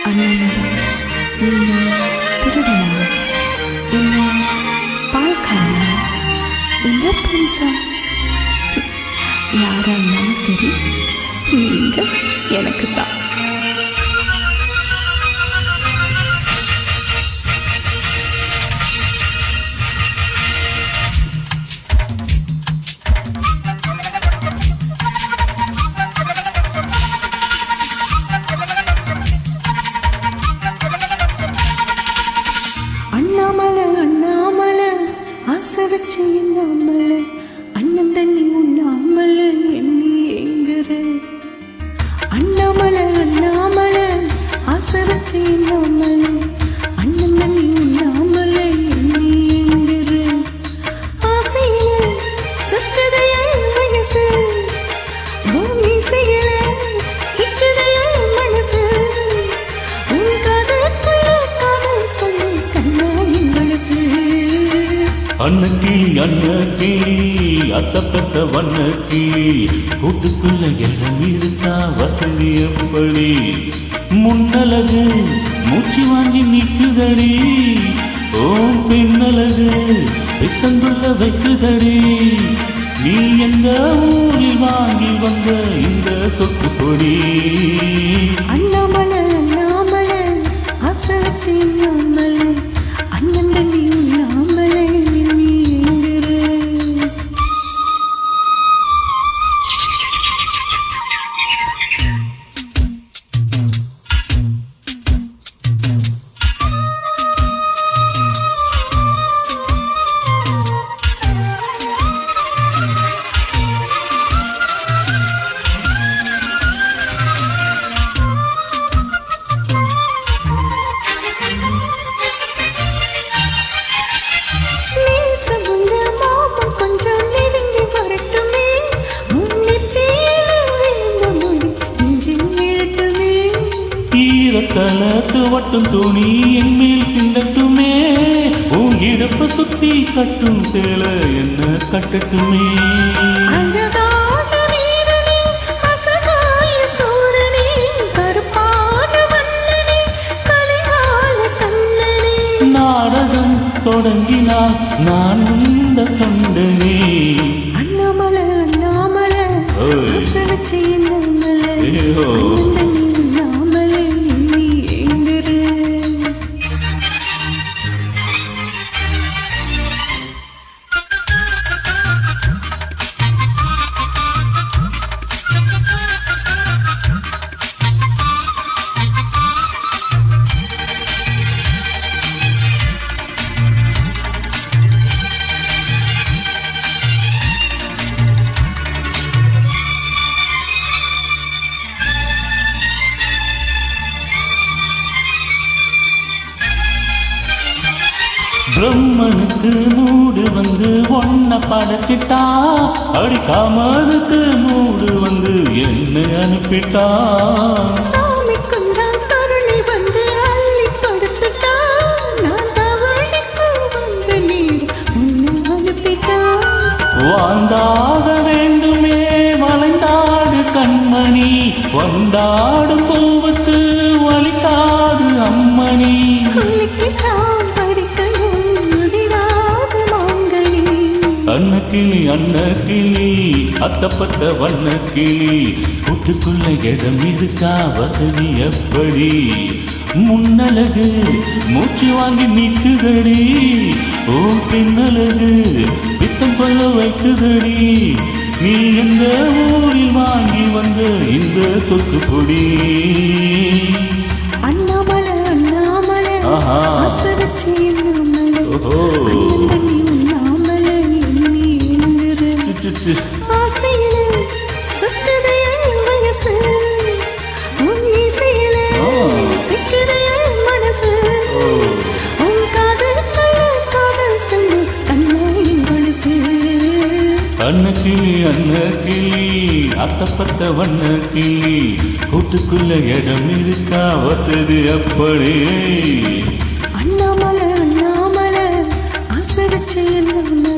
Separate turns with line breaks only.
அண்ணாமலை, நீங்க திருடனா, இல்ல பால்காரனா, இல்ல பிரின்ஸா? யாரா இருந்தாலும் சரி, நீங்க எனக்கு தான். அண்ணாமலை அண்ணாமலை ஆசை வச்சு இல்லாமலை, அண்ணன் தண்ணி உண்ணாமலை எண்ணி எங்குற. அண்ணாமலை அண்ணாமலை ஆசை வச்சு இல்லாமலை, அண்ணன் தண்ணி உண்ணாமலை எண்ணி எங்குற. ஆசையில சுத்ததைய வயசு, மீசையில சிக்குதைய மனசு, உன் கதைக்குள்ள கதை சொல்லு கண்ணாயின் மனசு.
அன்னக்கிளி அன்னக்கிளி அத்தப்பட்ட வண்ணக்கிளி, கூட்டுக்குள்ள எல்லாம் இருக்கா வசதி எப்படி? முன்னழகு மூச்சு வாங்கி நிற்குதடி, ஓம் பெண்ணழகு பெத்தந்துள்ள வைக்குதடி. நீ எந்த ஊரில் வாங்கி வந்த இந்த சொத்து பொடி?
அண்ணாமலை அண்ணாமலை ஆசை வச்சு இல்லாமலை, அண்ணன் தண்ணி உண்ணாமலை நீ எங்குற.
ஈரத்தலத்து வட்டும் துணி என் மேல் சிந்தட்டுமே, உன் இடுப்பு சுத்தி கட்டும் சேல என்ன கட்டட்டுமே. நாடகம் தொடங்கினால் நான் இந்த தொண்டனே.
அண்ணாமலை அண்ணாமலை ஆசை வச்சு இல்லாமலை, உண்ணாமலை நீ எங்குற.
பிரம்மனுக்கு மூடு வந்து ஒன்ன படைச்சிட்டா, அடிக்காமனுக்கு மூடு வந்து என்ன அனுப்பிட்டா.
சாமி குந்தான் கருணை வந்து அள்ளி கொடுத்துட்டா, நான் தவணைக்கு வந்த நீர் உன்னை அனுப்பிட்டா.
வாழ்ந்தாக வேண்டுமே வளைந்தாடு கண்மணி, வந்தாடும் பூவுக்கு வலிக்காது அம்மணி. அன்னக்கிளி அன்னக்கிளி அத்தப்பட்ட வண்ணக்கிளி, கூட்டுக்குள்ள இடம் இருக்கா வசதி எப்படி? முன்னழகு மூச்சு வாங்கி நிற்குதடி, ஓ பெண்ணழகு பித்தம் கொள்ள வைக்குதடி. நீ எந்த ஊரில் வாங்கி வந்த இந்த சொத்து பொடி?
அண்ணாமலை அண்ணாமலை ஆசை வச்சு இல்லாமலை, ஆசையில சுத்ததைய வயசு, உன் மீசையில சிக்குதைய மனசு, உன் காதலுக்குள்ள காதல் சொல்லு கண்ணாயின் கொலுசு.
அன்னக்கிளி அன்னக்கிளி அத்தப்பட்ட வண்ணக்கிளி, கூட்டுக்குள்ள இடம் இருக்கா வசதி அப்படி?
அண்ணாமலை அண்ணாமலை ஆசை வச்சு இல்லாமலை,